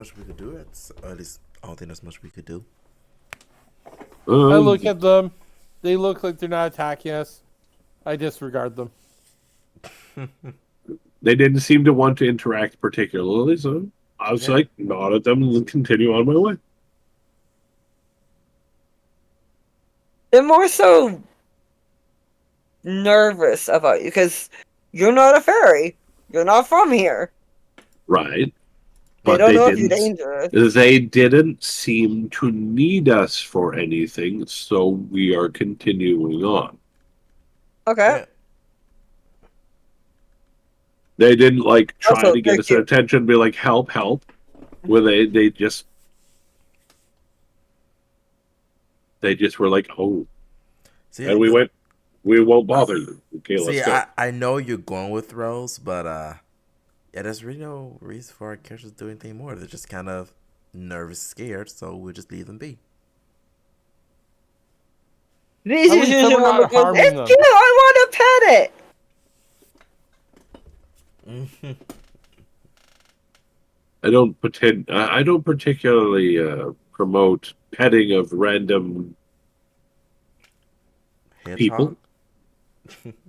Much we could do it. Or at least I don't think there's much we could do. I Uh, look at them. They look like they're not attacking us. I disregard them. they didn't seem to want to interact particularly, so I was Yeah. like, nod at them and continue on my way. They're more so nervous about you because you're not a fairy. You're not from here. Right. They But don't know if you're dangerous. they didn't seem to need us for anything, so we are continuing on. Okay. Yeah. They didn't like try Also, to they're get us cute. attention, be like, help, help. Where they just were like, oh, See, and we won't bother you. Okay, see, let's go. I know you're going with Rose, but yeah, there's really no reason for our characters to do anything more. They're just kind of nervous, scared, so we'll just leave them be. These At least then we're not it's harming them. cute. I want to pet it. I don't particularly promote petting of random Hedgehog? people.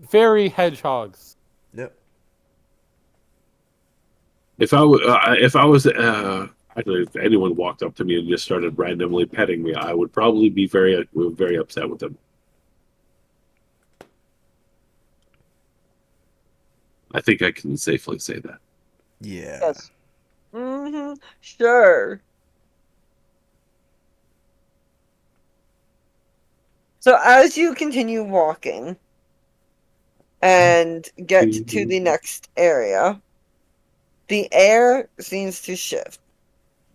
Fairy hedgehogs. Yep. If actually, if anyone walked up to me and just started randomly petting me, I would probably be very upset with them. I think I can safely say that. Yeah. Yes. Sure. So as you continue walking and get to the next area, the air seems to shift.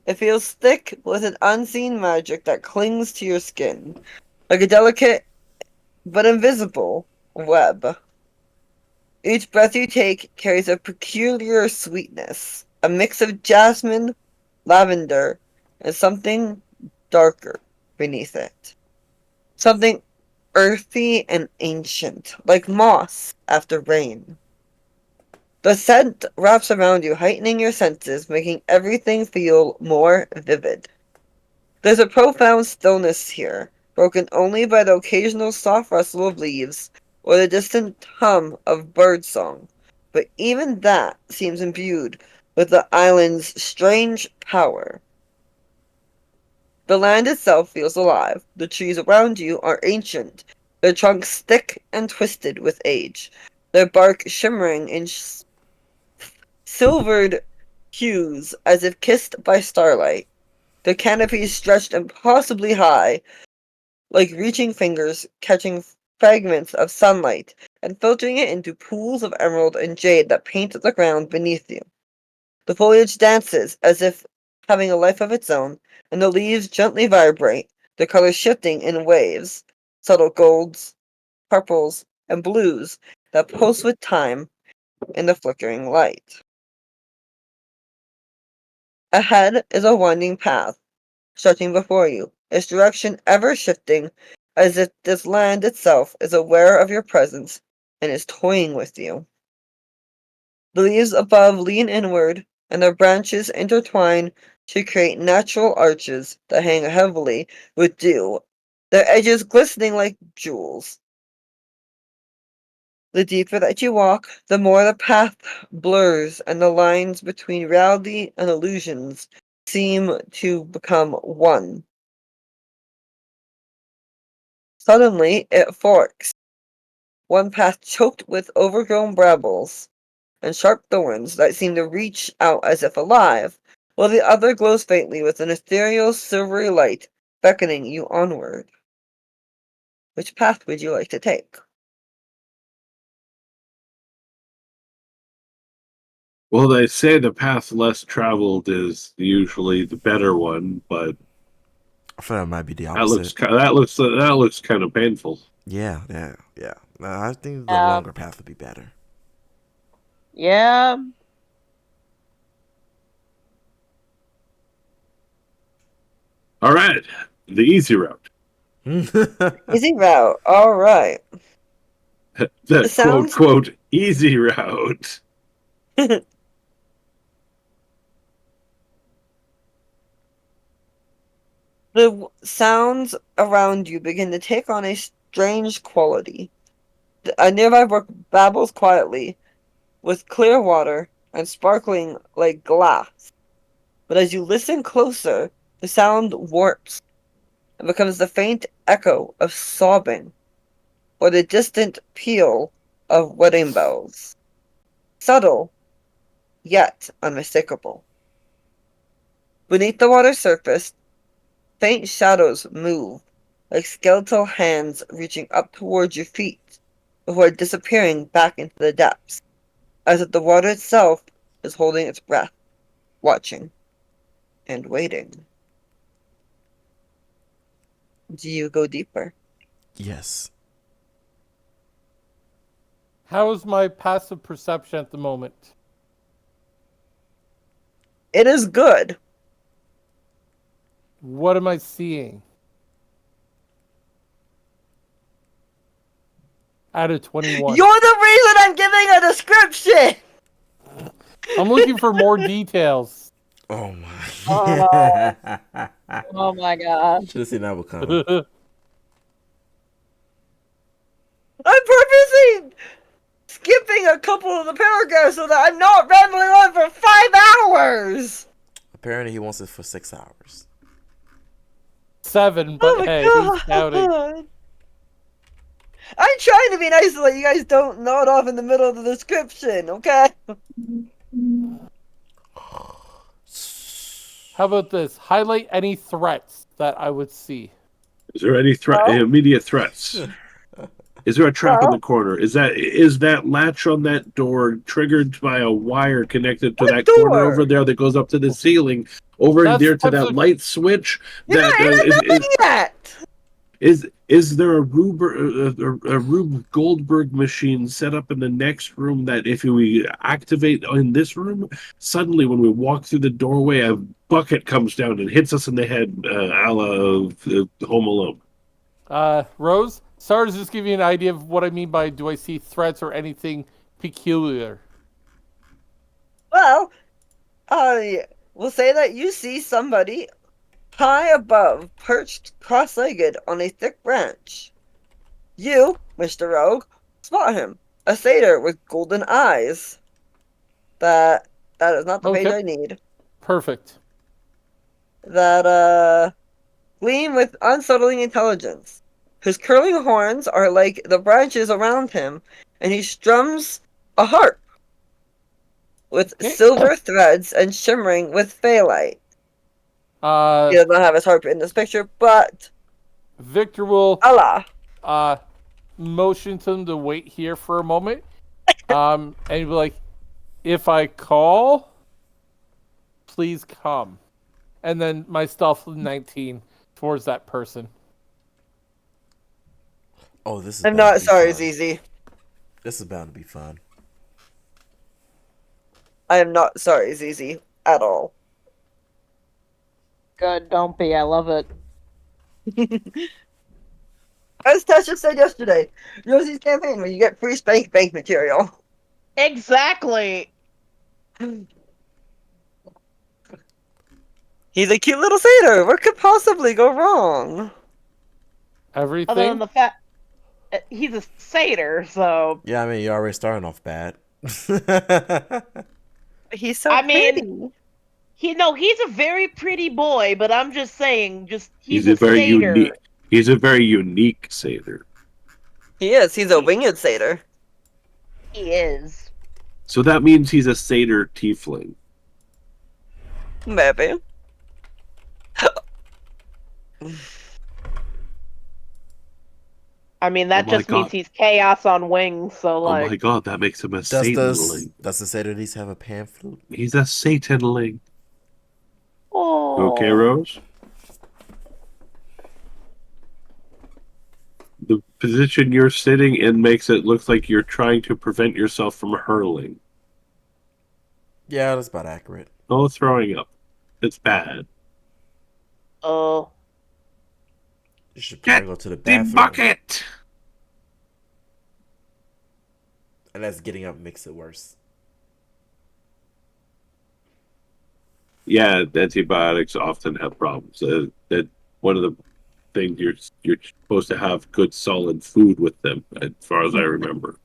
It feels thick with an unseen magic that clings to your skin, like a delicate but invisible web. Each breath you take carries a peculiar sweetness, a mix of jasmine, lavender, and something darker beneath it. Something earthy and ancient, like moss after rain. The scent wraps around you, heightening your senses, making everything feel more vivid. There's a profound stillness here, broken only by the occasional soft rustle of leaves or the distant hum of birdsong, but even that seems imbued with the island's strange power. The land itself feels alive. The trees around you are ancient, their trunks thick and twisted with age, their bark shimmering in silvered hues as if kissed by starlight. The canopies stretched impossibly high, like reaching fingers catching fragments of sunlight and filtering it into pools of emerald and jade that paint the ground beneath you. The foliage dances as if having a life of its own, and the leaves gently vibrate, the colors shifting in waves, subtle golds, purples, and blues that pulse with time in the flickering light. Ahead is a winding path, stretching before you, its direction ever shifting, as if this land itself is aware of your presence and is toying with you. The leaves above lean inward, and their branches intertwine to create natural arches that hang heavily with dew, their edges glistening like jewels. The deeper that you walk, the more the path blurs, and the lines between reality and illusions seem to become one. Suddenly, it forks, one path choked with overgrown brambles and sharp thorns that seem to reach out as if alive, while the other glows faintly with an ethereal silvery light beckoning you onward. Which path would you like to take? Well, they say the path less traveled is usually the better one, but I feel that might be the opposite. that looks kind of painful. Yeah, yeah, yeah. No, I think the Yeah. longer path would be better. Yeah. All right, the easy route, Easy route. All right. the quote Sounds. quote easy route. sounds around you begin to take on a strange quality. A nearby brook babbles quietly, with clear water and sparkling like glass. But as you listen closer, the sound warps and becomes the faint echo of sobbing or the distant peal of wedding bells. Subtle, yet unmistakable. Beneath the water's surface, faint shadows move, like skeletal hands reaching up towards your feet before disappearing back into the depths, as if the water itself is holding its breath, watching and waiting. Do you go deeper? Yes. How is my passive perception at the moment? It is good. What am I seeing? Out of 21. You're the reason I'm giving a description! I'm looking for more details. Oh my. Oh my god. Should have seen that one coming. I'm purposely skipping a couple of the paragraphs so that I'm not rambling on for 5 hours! Apparently, he wants it for 6 hours. 7, but hey, who's counting? I'm trying to be nice so that you guys don't nod off in the middle of the description, okay? How about this? Highlight any threats that I would see. Is there any immediate threats? Is there a trap in the corner? Is that latch on that door triggered by a wire connected to What that door? corner over there that goes up to the ceiling? Over That's there to what's that light switch? You're That not even doing that! is there a Rube Goldberg machine set up in the next room that if we activate in this room, suddenly when we walk through the doorway, a bucket comes down and hits us in the head, a la Home Alone? Rose? Sorry to just give you an idea of what I mean by do I see threats or anything peculiar. Well, we'll say that you see somebody high above, perched cross-legged on a thick branch. You, Mr. Rogue, spot him. A satyr with golden eyes. That is not the page Okay. I need. Perfect. That, gleam with unsettling intelligence. His curling horns are like the branches around him, and he strums a harp with silver threads and shimmering with phalite. He does not have his harp in this picture, but Victor will Allah. motion to him to wait here for a moment. And he'll be like, if I call, please come. And then my stealth 19 towards that person. Oh, this is. I'm bound not to be sorry, fun. ZZ. This is bound to be fun. I am not sorry, ZZ, at all. Good, don't be. I love it. As Tasha said yesterday, Rosie's campaign where you get free spank bank material. Exactly. He's a cute little satyr. What could possibly go wrong? Everything? Other than the fact he's a satyr, so Yeah, I mean, you're already starting off bad. He's so I pretty. mean, he's a very pretty boy, but I'm just saying, he's a a very satyr. unique. He's a very unique satyr. He is. He's a winged satyr. He is. So that means he's a satyr tiefling. Maybe. I mean, that Oh my just means God. he's chaos on wings. So Oh my like, god, that makes him a Does Satanling. the satyr at least have a pan flute? He's a Satanling. oh, You okay, Rose? The position you're sitting in makes it look like you're trying to prevent yourself from hurling. Yeah, that's about accurate. No throwing up. It's bad. Oh, You should Get probably go to the the bathroom. bucket! And that's getting up makes it worse. Yeah, antibiotics often have problems. one of the things you're supposed to have good solid food with them, as far as I remember.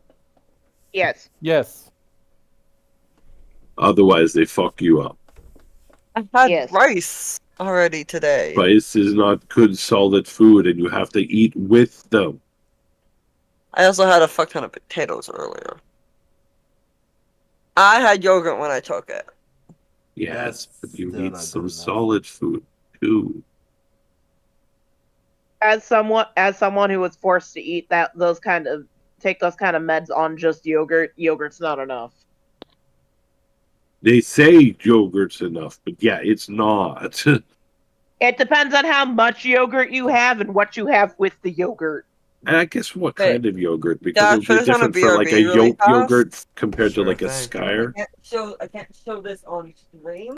Yes. Yes. Otherwise, they fuck you up. I had Yes. rice already today. Rice is not good solid food, and you have to eat with them. I also had a fuck ton of potatoes earlier. I had yogurt when I took it. Yes, but you still need not some good enough. solid food too. As someone who was forced to eat those kind of meds on just yogurt's not enough. They say yogurt's enough, but yeah, it's not. It depends on how much yogurt you have and what you have with the yogurt. And I guess what Wait, kind of yogurt? Because Dad, it'll put be this on a different for like a BRB really yogurt fast. compared to Sure like a thing. Skyr. I can't show this on stream.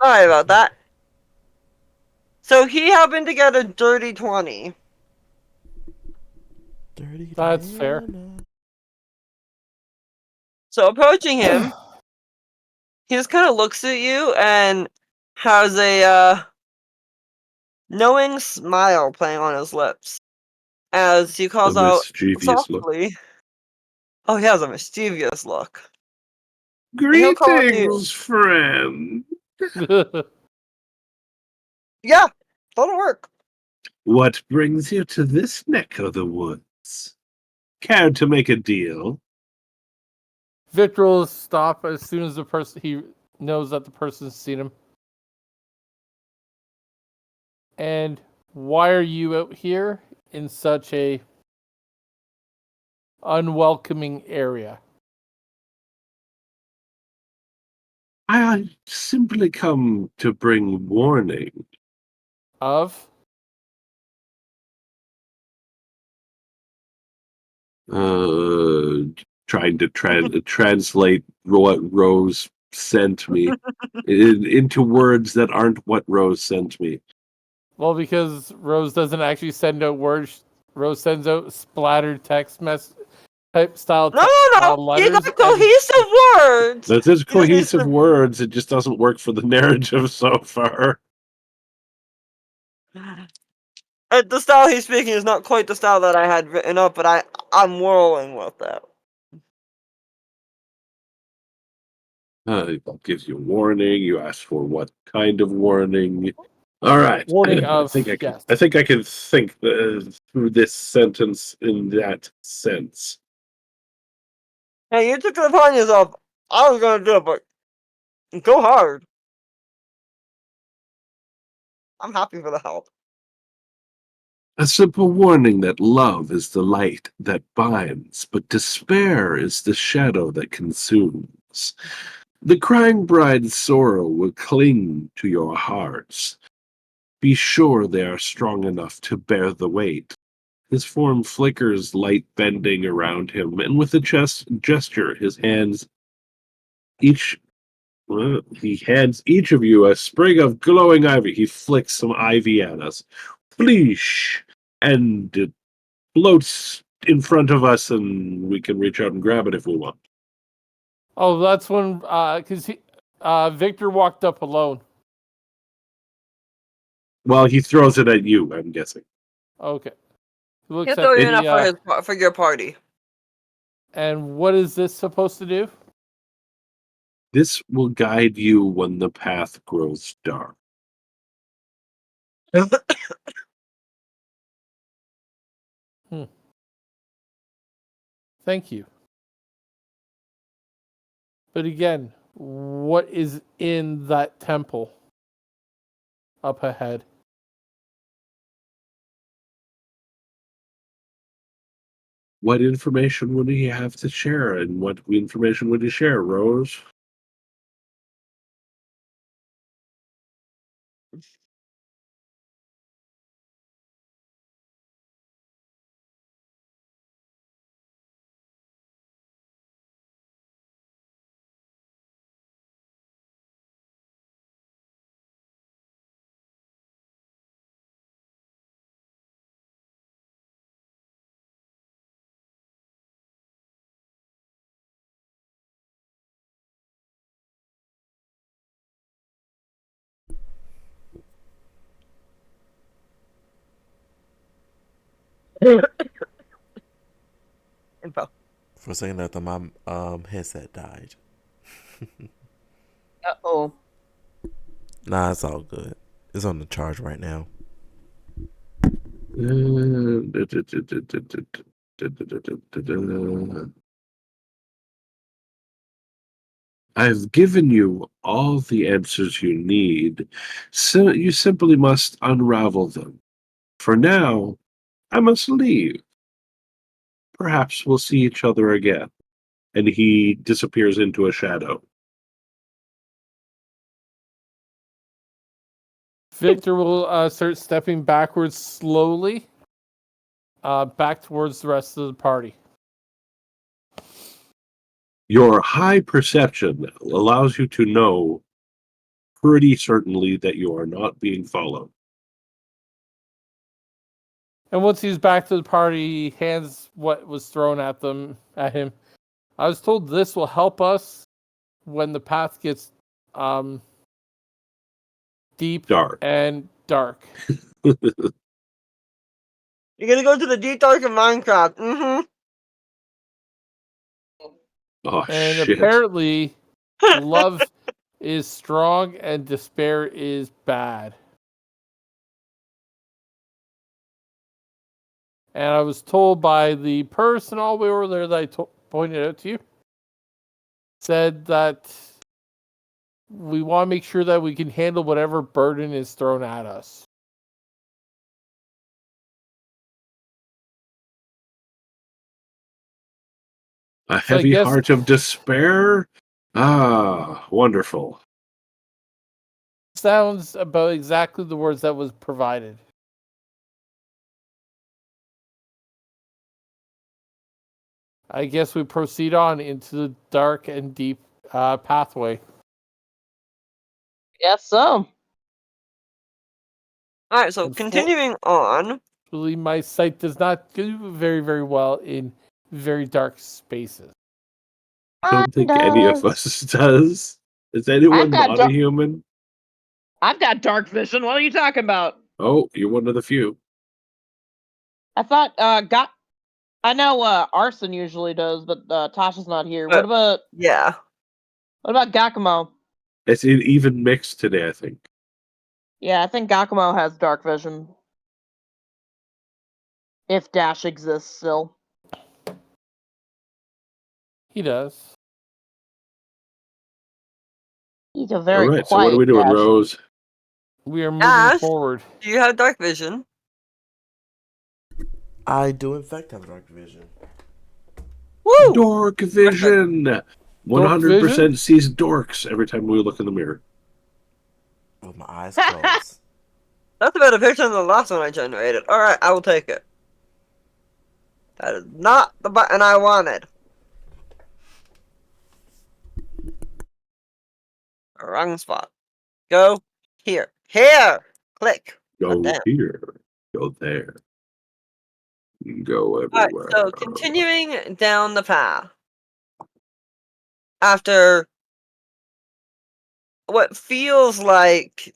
Sorry about that. So he happened to get a dirty 20. Dirty That's fair. Diana. So approaching him, he just kind of looks at you and has a knowing smile playing on his lips as he calls A out mischievous look. softly. Oh, he has a mischievous look. he'll call to you. Greetings, friend. Yeah, that'll work. What brings you to this neck of the woods? Care to make a deal? Victor will stop as soon as he knows that the person's seen him. And why are you out here in such a unwelcoming area? I simply come to bring warning. Of? Trying to translate what Rose sent me into words that aren't what Rose sent me. Well, because Rose doesn't actually send out words. Rose sends out splattered text mess type style No, no, no. He letters. got cohesive words. That is cohesive words. It just doesn't work for the narrative so far. The style he's speaking is not quite the style that I had written up, but I'm whirling with that. It gives you warning. You ask for what kind of warning. All right. Warning I of, think I can. yes. I think I can think through this sentence in that sense. Hey, you took it upon yourself. I was gonna do it, but go hard. I'm happy for the help. A simple warning that love is the light that binds, but despair is the shadow that consumes. The crying bride's sorrow will cling to your hearts. Be sure they are strong enough to bear the weight. His form flickers, light bending around him, and with a gesture, he hands each of you a sprig of glowing ivy. He flicks some ivy at us. Please, and it floats in front of us, and we can reach out and grab it if we want. Oh, that's when, because Victor walked up alone. Well, he throws it at you, I'm guessing. Okay. He looks He'll at throw you the, enough for your party. and what is this supposed to do? This will guide you when the path grows dark. Thank you. But again, what is in that temple up ahead? What information would he have to share, and what information would he share, Rose? Info. For a second, I thought my headset died. Uh-oh. Nah, it's all good. It's on the charge right now. I've given you all the answers you need, so you simply must unravel them. For now, I must leave. Perhaps we'll see each other again. And he disappears into a shadow. Victor will start stepping backwards slowly, back towards the rest of the party. Your high perception allows you to know pretty certainly that you are not being followed. And once he's back to the party, he hands what was thrown at him. I was told this will help us when the path gets deep Dark. and dark. You're gonna go to the deep dark of Minecraft. Oh, And shit. apparently, love is strong and despair is bad. And I was told by the person all we were there that I pointed out to you, said that we want to make sure that we can handle whatever burden is thrown at us. A So I heavy guess- heart of despair Ah, wonderful. Sounds about exactly the words that was provided. I guess we proceed on into the dark and deep pathway. Yes, so. Alright, so continuing on. Really, my sight does not do very, very well in very dark spaces. I don't think any of us does. Is anyone not a human? I've got dark vision. What are you talking about? Oh, you're one of the few. I thought I know Arson usually does, but Tasha's not here. But- What Yeah. about Gakumo? It's an even mix today, I think. Yeah, I think Gakumo has dark vision. If Dash exists still. He does. He's a All very right, so what are we doing, Dash. Rose? We are moving Ash, forward. do you have dark vision? I do, in fact, have dark vision. Woo! Dork vision! 100% sees dorks every time we look in the mirror. With my eyes closed. That's a better picture than the last one I generated. Alright, I will take it. That is not the button I wanted. Wrong spot. Go here. Here! Click. Go Damn. here, go there, go Alright, everywhere. so continuing down the path. After what feels like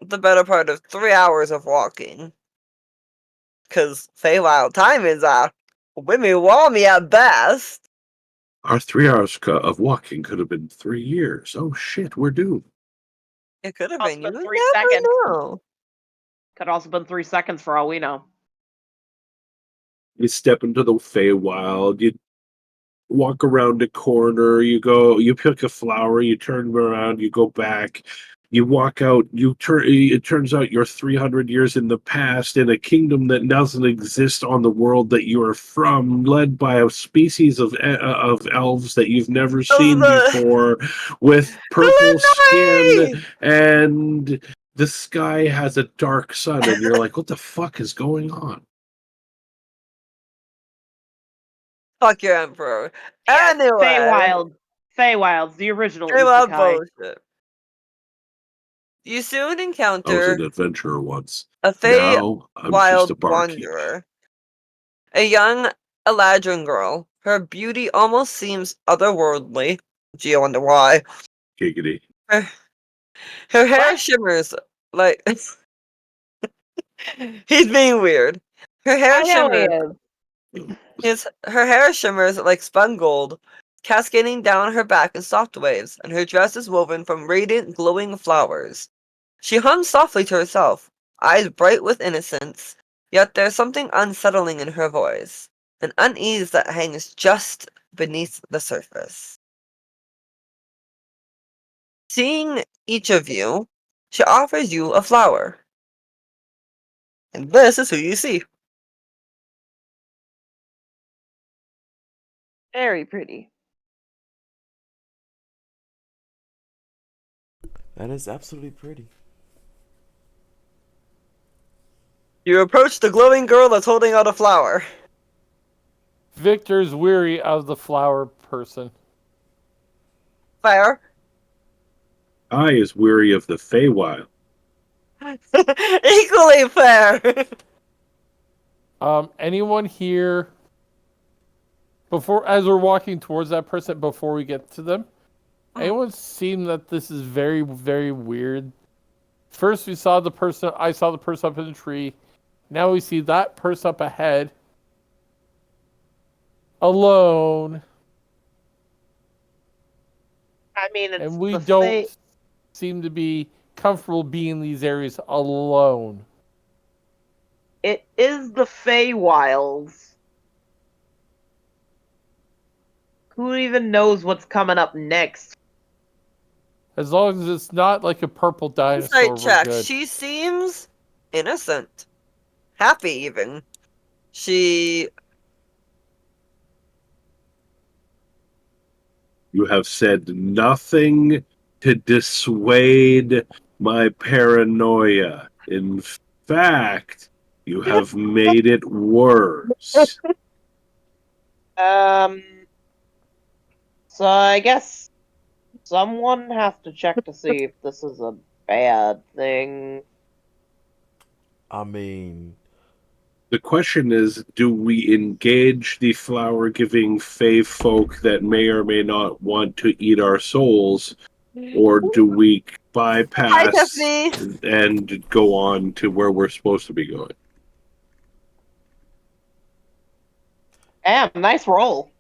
the better part of 3 hours of walking. Because Feywild time is wimmy-wommy at best. Our 3 hours of walking could have been 3 years. Oh shit, we're doomed. It could have Also been. You been would 3 never seconds. know. Could also been 3 seconds for all we know. You step into the Feywild, you walk around a corner, you pick a flower, you turn around, you go back, you walk out, it turns out you're 300 years in the past in a kingdom that doesn't exist on the world that you are from, led by a species of elves that you've never seen before, with purple skin, and the sky has a dark sun, and you're like, what the fuck is going on? Fuck your emperor. Yeah, Anyway. Feywild's the original Feywild isekai. bullshit. You soon I was encounter an adventurer once. a Now I'm just a Feywild barkeep. wanderer. A young Eladrin girl. Her beauty almost seems otherworldly. Gee, I wonder why. Giggity. Her hair shimmers like... He's being weird. Her hair I know he shimmers... is. Her hair shimmers like spun gold, cascading down her back in soft waves, and her dress is woven from radiant, glowing flowers. She hums softly to herself, eyes bright with innocence, yet there's something unsettling in her voice, an unease that hangs just beneath the surface. Seeing each of you, she offers you a flower. And this is who you see. Very pretty. That is absolutely pretty. You approach the glowing girl that's holding out a flower. Victor's weary of the flower person. Fair. I is weary of the Feywild. Equally fair. Anyone here as we're walking towards that person before we get to them? Anyone seen that this is very, very weird? First I saw the person up in the tree. Now we see that person up ahead. Alone. I mean, it's And we don't seem to be comfortable being in these areas alone. It is the Feywilds. Who even knows what's coming up next? As long as it's not like a purple dinosaur, Insight we're check. good. She seems innocent. Happy, even. She... You have said nothing to dissuade my paranoia. In fact, you have made it worse. So I guess someone has to check to see if this is a bad thing. I mean, The question is, do we engage the flower-giving fae folk that may or may not want to eat our souls, or do we Hi, bypass Tiffany. and go on to where we're supposed to be going? Damn, nice roll.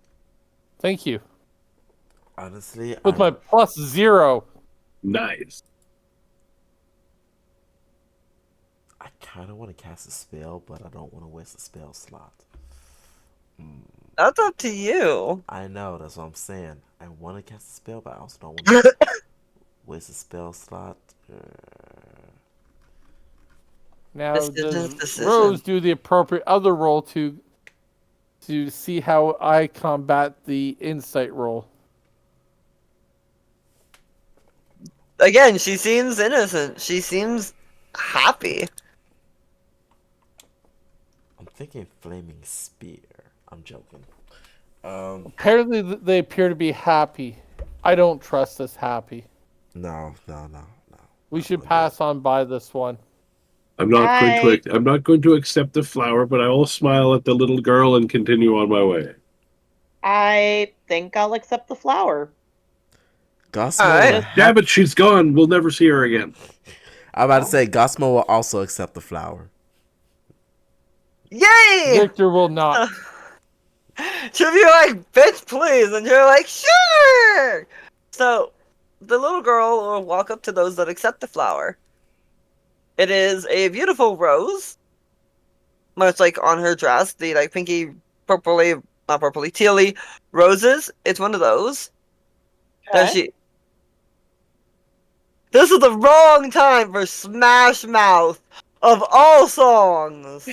Thank you. honestly, With my +0. Nice. I kind of want to cast a spell, but I don't want to waste a spell slot. That's up to you. I know, that's what I'm saying. I want to cast a spell, but I also don't want to waste a spell slot. Now, Decisions, does Rose decisions. do the appropriate other roll to see how I combat the insight roll? Again, she seems innocent. She seems happy. I'm thinking flaming spear. I'm joking. Apparently, they appear to be happy. I don't trust this happy. No. We should pass on by this one. I'm not going to accept the flower, but I will smile at the little girl and continue on my way. I think I'll accept the flower. Gosmo Alright. will Damn it, she's gone. We'll never see her again. I'm about to say Gosmo will also accept the flower. Yay! Victor will not. She'll be like, bitch, please. And you're like, sure! So, the little girl will walk up to those that accept the flower. It is a beautiful rose. Much like on her dress, the like pinky, purpley, not purpley, tealy roses. It's one of those. That Okay. This is the wrong time for Smash Mouth of all songs.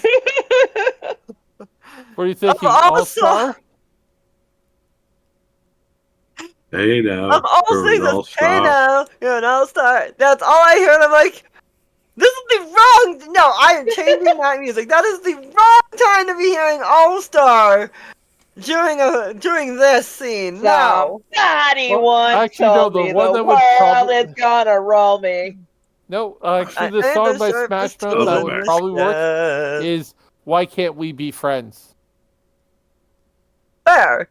What are you thinking? all All-Star? Hey now, Of all girls, things, all it's hey stop. now, you're an all-star. That's all I hear, and I'm like, this is the wrong. No, I am changing that music. That is the wrong time to be hearing all-star during this scene. No. Somebody Well, once actually, no, told the me one the that would world probably... is gonna roll me. No, actually, the I song the by sharpest Smash Mouth tool that in would the probably work shed. is Why Can't We Be Friends? Fair.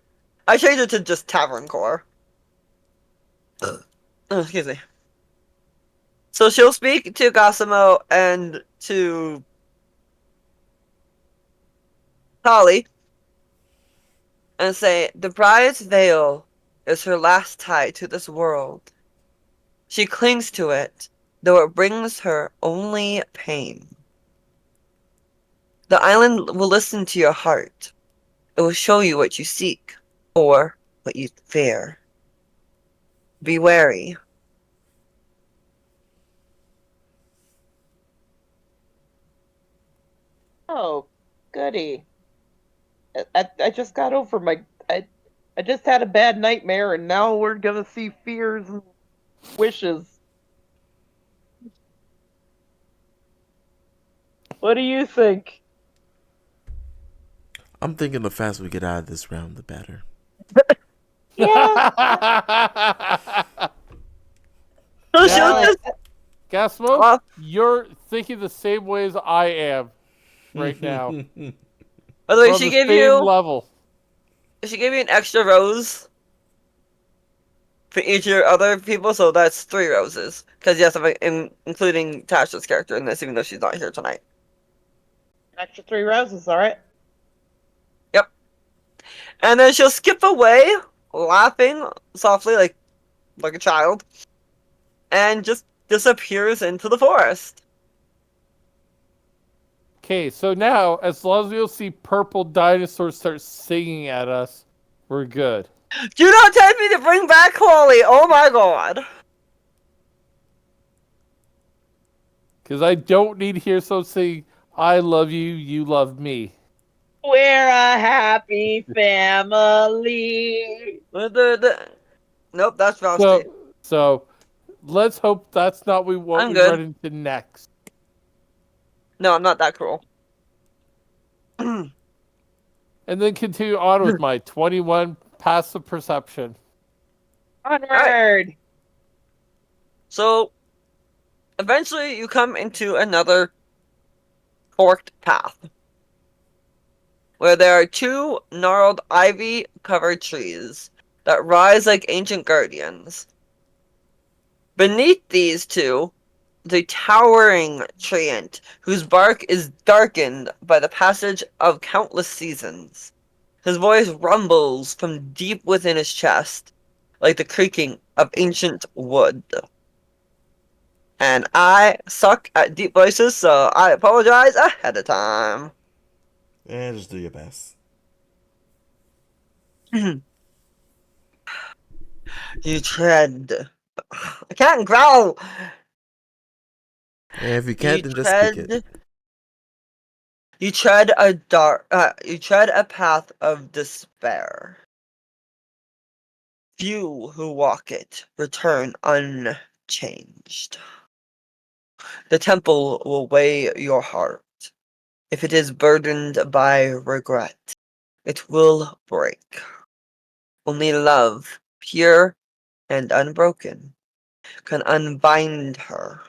I changed it to just Tavern Core. Oh, excuse me. So she'll speak to Gosimo and to Holly and say, the bride's veil is her last tie to this world. She clings to it, though it brings her only pain. The island will listen to your heart. It will show you what you seek, or what you fear. Be wary. Oh, goody. I just got over my I just had a bad nightmare and now we're gonna see fears and wishes. What do you think? I'm thinking the faster we get out of this round, the better. Yeah. So Yeah. she'll just Gasmo, you're thinking the same way as I am right now. by the way, We're on the same level. she gave you an extra rose for each of your other people, so that's 3 roses. Because yes, I'm including Tasha's character in this, even though she's not here tonight. Extra 3 roses, alright. Yep. And then she'll skip away, laughing softly like a child, and just disappears into the forest. Okay, so now, as long as you'll see purple dinosaurs start singing at us, we're good. Do not tempt me to bring back Holly. Oh my god. Because I don't need to hear someone saying, I love you, you love me. We're a happy family. Nope, that's Frosty. So let's hope that's not what I'm we good. run into next. No, I'm not that cruel. And then continue on with my 21 passive perception. Onward! So, eventually you come into another forked path, where there are two gnarled ivy-covered trees that rise like ancient guardians. Beneath these two, the towering treant, whose bark is darkened by the passage of countless seasons. His voice rumbles from deep within his chest, like the creaking of ancient wood. And I suck at deep voices, so I apologize ahead of time. Yeah, just do your best. You tread. I can't growl! Yeah, if you You can't, then just speak it. tread. You tread a path of despair. Few who walk it return unchanged. The temple will weigh your heart. If it is burdened by regret, it will break. Only love, pure and unbroken, can unbind her.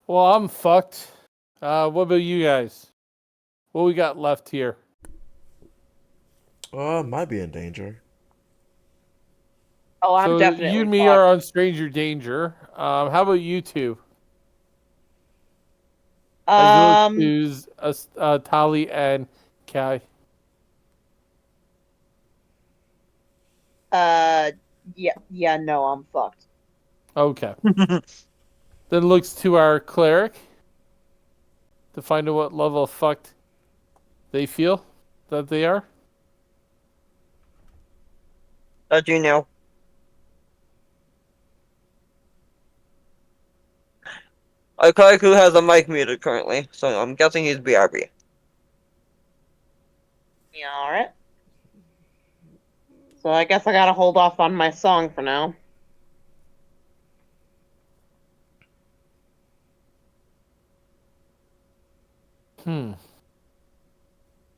Well, I'm fucked. What about you guys? What we got left here? Might be in danger. Oh, I'm So definitely you and me fucked. are on stranger danger. How about you two? As you look to Tali and Kai. Yeah, no, I'm fucked. Okay. Then looks to our cleric to find out what level of fucked they feel that they are. That you know. Kaiku has a mic muted currently, so I'm guessing he's BRB. Yeah, alright. So I guess I gotta hold off on my song for now.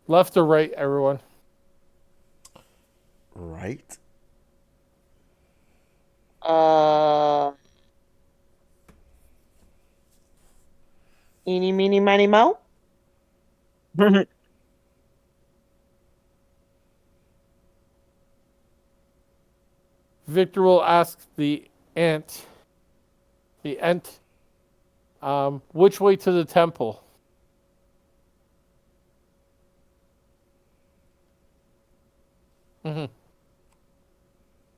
Left or right, everyone? Right? Eeny, meeny, miny, mo? Victor will ask the ant, which way to the temple?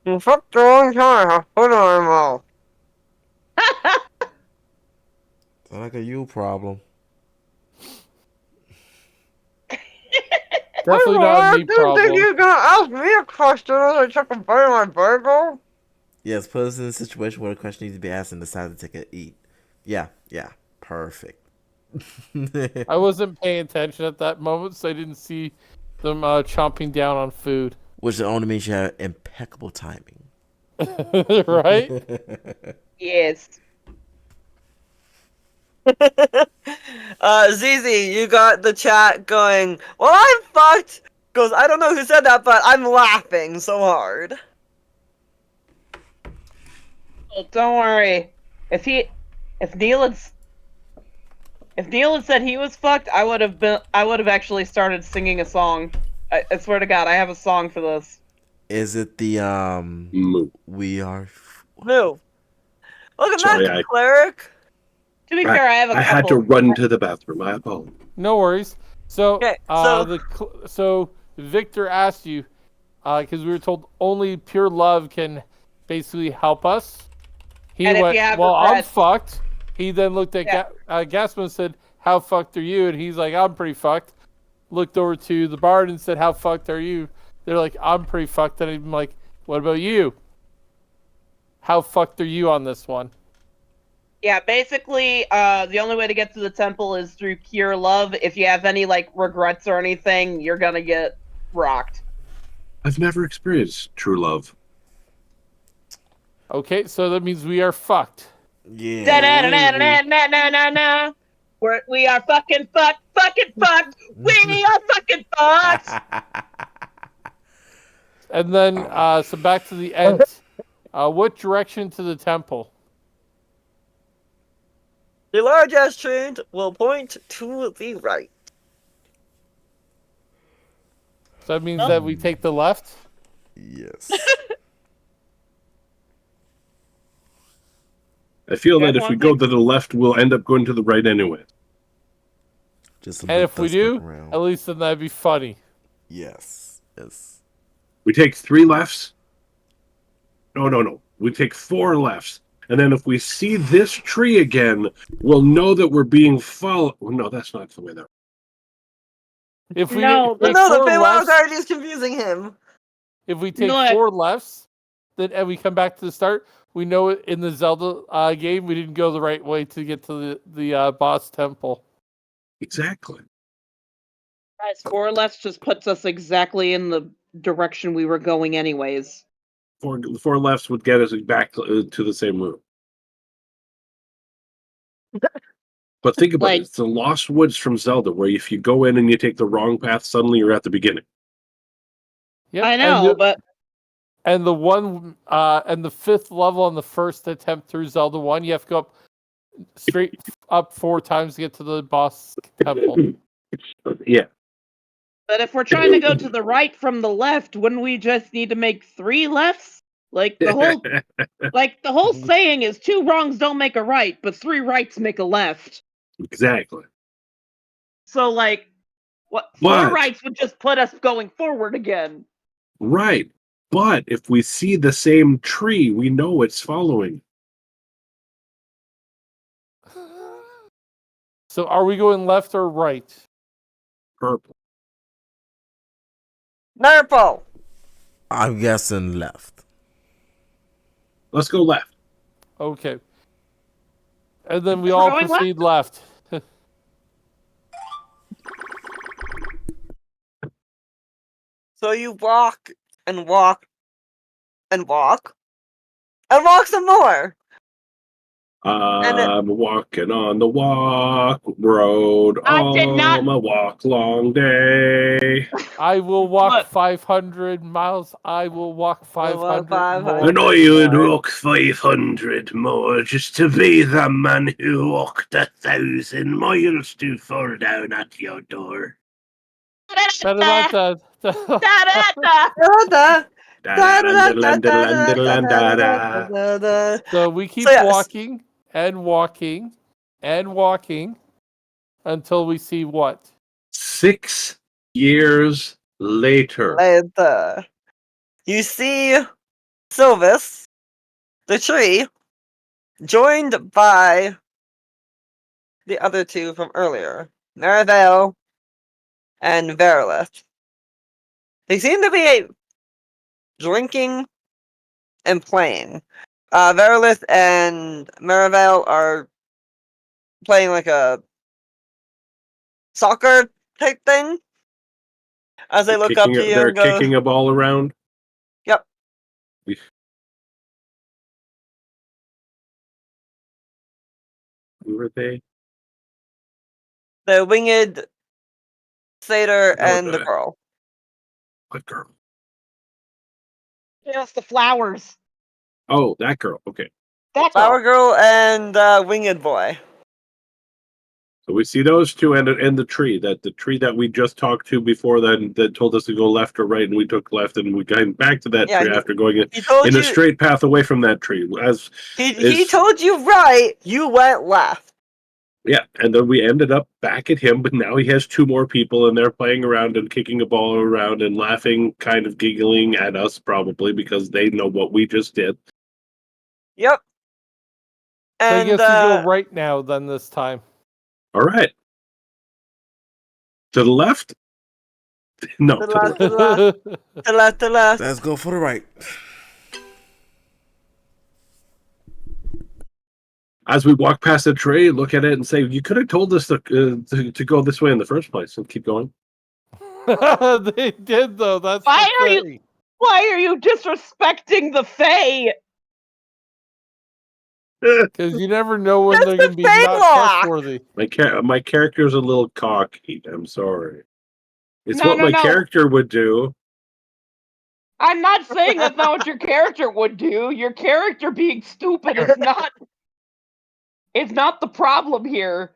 You fucked the wrong time. Put it on my mouth. Sound like a you problem. Definitely not a me I didn't think you problem. were gonna ask me a question as I took a bite of my burger. Yes, put us in a situation where the question needs to be asked and decide to take a eat. Yeah, perfect. I wasn't paying attention at that moment, so I didn't see them chomping down on food. Which only means you have impeccable timing. Right? Yes. ZZ, you got the chat going, well, I'm fucked! Goes, I don't know who said that, but I'm laughing so hard. Oh, don't worry. If Neil had said he was fucked, I would have actually started singing a song. I swear to God, I have a song for this. Is it the Moo. we are Move. Welcome Sorry, back, cleric. To be fair, I have a couple. I had to run to the bathroom. I apologize. No worries. So, Okay, so Victor asked you, because we were told only pure love can basically help us. He And if went, you have well, I'm regrets- fucked. He then looked at Gaspman and said, how fucked are you? And he's like, I'm pretty fucked. Looked over to the bard and said, how fucked are you? They're like, I'm pretty fucked. And I'm like, what about you? How fucked are you on this one? Yeah, basically, the only way to get to the temple is through pure love. If you have any regrets or anything, you're gonna get rocked. I've never experienced true love. Okay, so that means we are fucked. Yeah. We are fucking fucked. We are fucking fucked. And then, so back to the end. What direction to the temple? The large ass tree will point to the right. So that means that we take the left? Yes. I feel You that guys if we wanna go take- to the left, we'll end up going to the right anyway. Just a And bit if we dust back do, around. at least then that'd be funny. Yes. Yes. We take 3 lefts. No. We take 4 lefts. And then if we see this tree again, we'll know that we're being followed. Well, no, that's not the way that. If we No, take No, the four Feywild lefts, already is confusing him. if we take Look. 4 lefts, then and we come back to the start, we know in the Zelda game we didn't go the right way to get to the boss temple. Exactly. Guys, 4 lefts just puts us exactly in the direction we were going anyways. 4 lefts would get us back to the same room. But think about it. It's the Lost Woods from Zelda, where if you go in and you take the wrong path, suddenly you're at the beginning. Yep. I know, but And the one and the 5th level on the first attempt through Zelda 1, you have to go up straight up 4 times to get to the boss temple. Yeah. if we're trying to go to the right from the left, wouldn't we just need to make 3 lefts? Like the whole saying is 2 wrongs don't make a right, but 3 rights make a left. Exactly. So like what 4 But- rights would just put us going forward again. Right. But if we see the same tree, we know it's following. So are we going left or right? Purple. Nurple. I'm guessing left. Let's go left. Okay. And then we We're all going proceed left. So you walk and walk and walk and walk some more. I'm walking on the walk road I did not- on my walk long day. I will walk Look. 500 miles. I will walk 500 500 more. I know you would walk 500 more just to be the man who walked 1,000 miles to fall down at your door. Da-da-da-da. Da-da-da. Da-da-da-da-da-da-da-da-da. So we keep So, yes. walking and walking and walking until we see what? 6 years later. Later. You see Sylvis, the tree, joined by the other 2 from earlier, Marivale and Verilith. They seem to be drinking and playing. Verilith and Marivale are playing like a soccer type thing. As they look up to you They're and go, kicking a ball around. "Yep." Who were they? The winged satyr No, and the girl. What girl? Yes, the flowers. Oh, that girl. Okay. That Flower girl. girl and winged boy. So we see those 2 and the tree. The tree that we just talked to before that told us to go left or right, and we took left, and we came back to that Yeah, tree after going He told in you a straight path away from that tree. he told you right, you went left. Yeah, and then we ended up back at him, but now he has 2 more people, and they're playing around and kicking a ball around and laughing, kind of giggling at us, probably because they know what we just did. Yep. So I And guess we go right now then this time. All right. To the left? No, To to the the left, right. to the left, to the left. Let's go for the right. As we walk past the tree, look at it and say, you could have told us to go this way in the first place, and keep going. They did though. That's Why the are you- thing. Why are you disrespecting the Fae? Because you never know when That's they're the going to be not Phylactery! trustworthy. My character's a little cocky. I'm sorry. It's No, what no, my no. character would do. I'm not saying that's not what your character would do. Your character being stupid is not the problem here,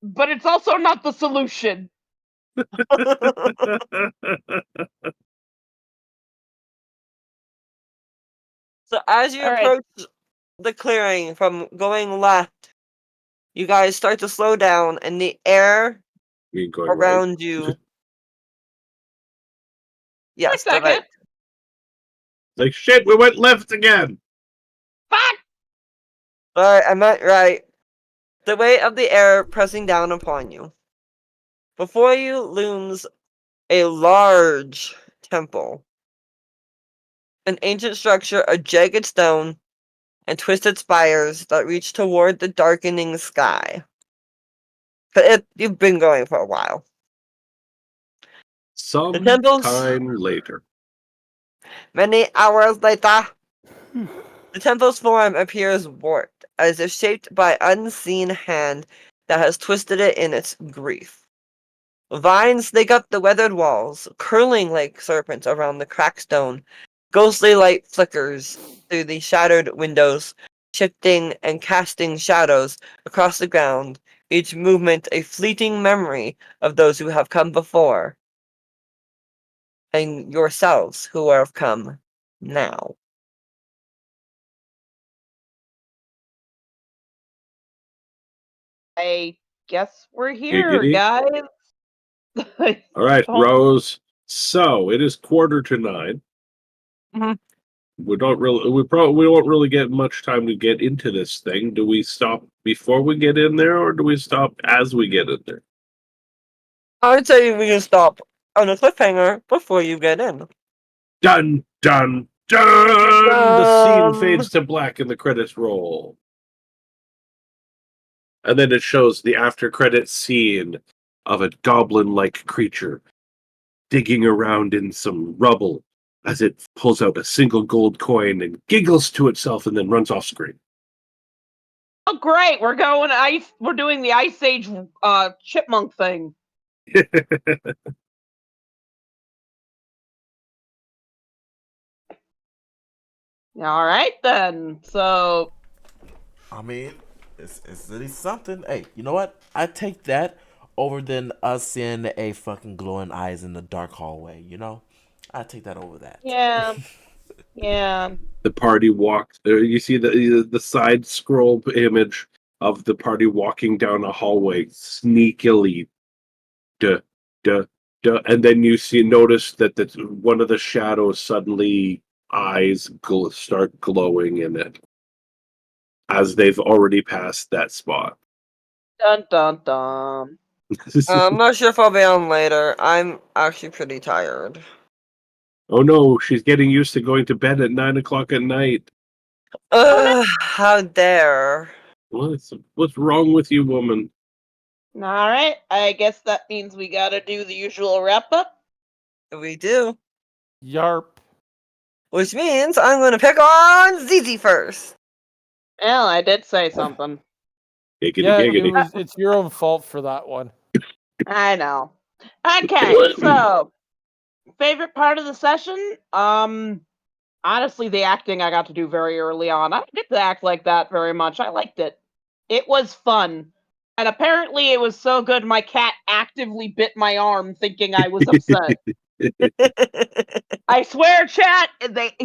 but it's also not the solution. So as you All right. approach the clearing from going left, you guys start to slow down, and the air You going right? around you. Yes, the Second. right. Like, shit, we went left again! Fuck! Sorry, I meant right. The weight of the air pressing down upon you. Before you looms a large temple. An ancient structure of jagged stone and twisted spires that reach toward the darkening sky. But you've been going for a while. Some The temple's time later. many hours later. The temple's form appears warped, as if shaped by unseen hand that has twisted it in its grief. Vines snake up the weathered walls, curling like serpents around the cracked stone. Ghostly light flickers through the shattered windows, shifting and casting shadows across the ground, each movement a fleeting memory of those who have come before, and yourselves who have come now. I guess we're here, Giggity. guys. All right, Don't- Rose. So it is 8:45. Mhm. We won't really get much time to get into this thing. Do we stop before we get in there, or do we stop as we get in there? I would say we can stop on a cliffhanger before you get in. Dun dun dun! The scene Dun. fades to black and the credits roll. And then it shows the after credits scene of a goblin-like creature digging around in some rubble as it pulls out a single gold coin and giggles to itself and then runs off screen. Oh, great! We're going ice. We're doing the Ice Age chipmunk thing. All right then. So I mean, it's at least something. Hey, you know what? I take that over than us seeing a fucking glowing eyes in the dark hallway. You know, I take that over that. yeah, yeah. The party walks. You see the side scroll image of the party walking down a hallway sneakily, duh, duh, duh, and then notice that one of the shadows suddenly eyes start glowing in it as they've already passed that spot. Dun dun dun. I'm not sure if I'll be on later. I'm actually pretty tired. Oh no, she's getting used to going to bed at 9 o'clock at night. Ugh, how dare. What's wrong with you, woman? All right. I guess that means we gotta do the usual wrap up. We do. Yarp. Which means I'm going to pick on ZZ first. Well, I did say something. Giggity, Yeah, giggity. it's your own fault for that one. I know. Okay, so favorite part of the session? Honestly, the acting I got to do very early on. I didn't get to act like that very much. I liked it. It was fun. And apparently it was so good my cat actively bit my arm thinking I was upset. I swear, chat,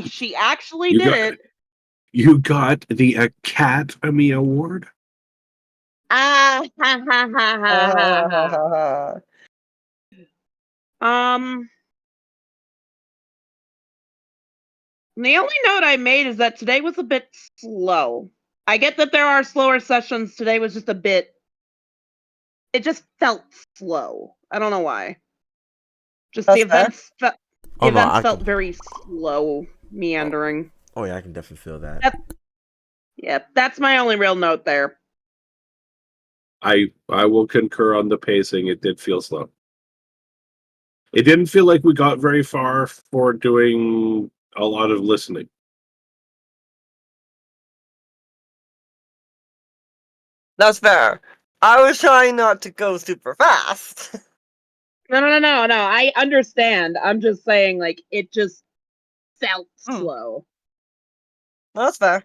she actually You did got- it. You got the Academy Award? Ah, ha, ha, ha, ha, ha, ha. The only note I made is that today was a bit slow. I get that there are slower sessions. Today was just a bit. It just felt slow. I don't know why. Just That's the events. The Oh no, events I felt can. very slow, meandering. Oh yeah, I can definitely feel that. Yeah, that's my only real note there. I will concur on the pacing. It did feel slow. It didn't feel like we got very far for doing a lot of listening. That's fair. I was trying not to go super fast. No. I understand. I'm just saying, like, it just felt slow. That's fair.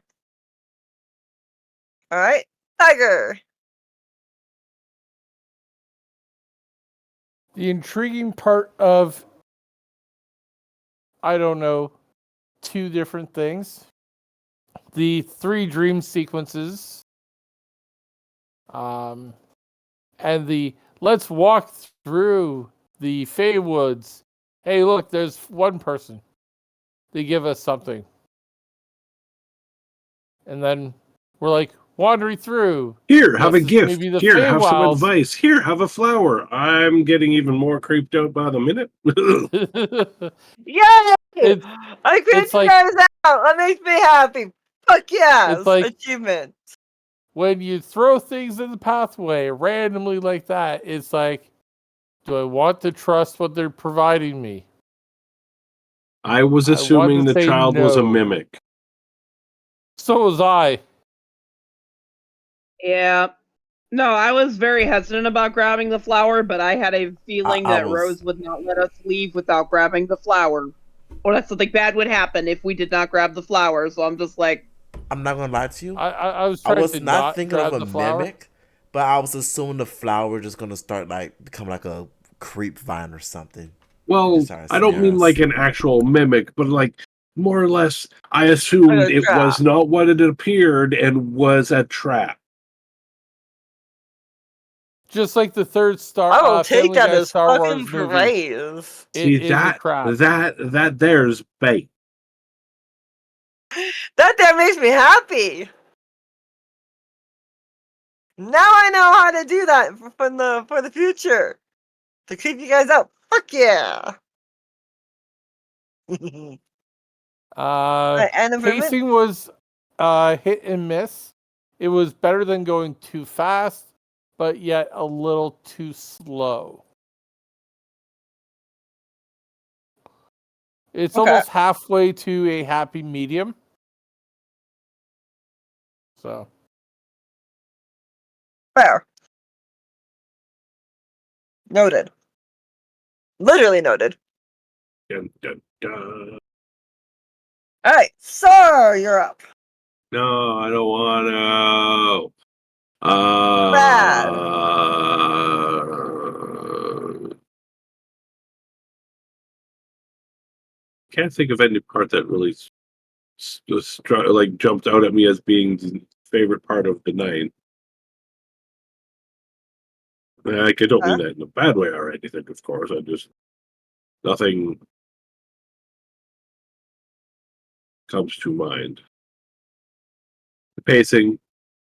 Alright. Tiger. The intriguing part of, I don't know, 2 different things. The 3 dream sequences. And the let's walk through the Fey Woods. Hey, look, there's one person. They give us something. And then we're like wandering through. Here, have a Yes, it's gift. maybe the Here, have some Feywilds. advice. Here, have a flower. I'm getting even more creeped out by the minute. Yay! It's- I creeped it's you like- guys out. That makes me happy. Fuck yes! It's like- Achievement. when you throw things in the pathway randomly like that, it's like, do I want to trust what they're providing me? I was I want assuming to the say child was a no. mimic. So was I. Yeah. No, I was very hesitant about grabbing the flower, but I had a feeling I that was- Rose would not let us leave without grabbing the flower. Or that something bad would happen if we did not grab the flower, so I'm just like, I'm not gonna lie to you. I was I trying was to not thinking of grab a the flower. mimic, but I was assuming the flower just gonna start like become like a creep vine or something. Well, Sorry, I don't mean snares. like an actual mimic, but like more or less, I assumed Like a it was trap. not what it appeared and was a trap. Just like the third Star. I will take Family that Guy as Star fucking Wars movie. praise. It See is a that trap. that there's bait. That makes me happy. Now I know how to do that for the future. To keep you guys out. Fuck yeah. And improvement. Pacing was hit and miss. It was better than going too fast, but yet a little too slow. It's Okay. almost halfway to a happy medium. So Fair. Noted. Literally noted. Dun, dun, dun. Alright, sir, you're up. No, I don't want to. Can't think of any part that really like jumped out at me as being the favorite part of the night. Like, I don't mean that in a bad way or anything, of course. I just nothing comes to mind. The pacing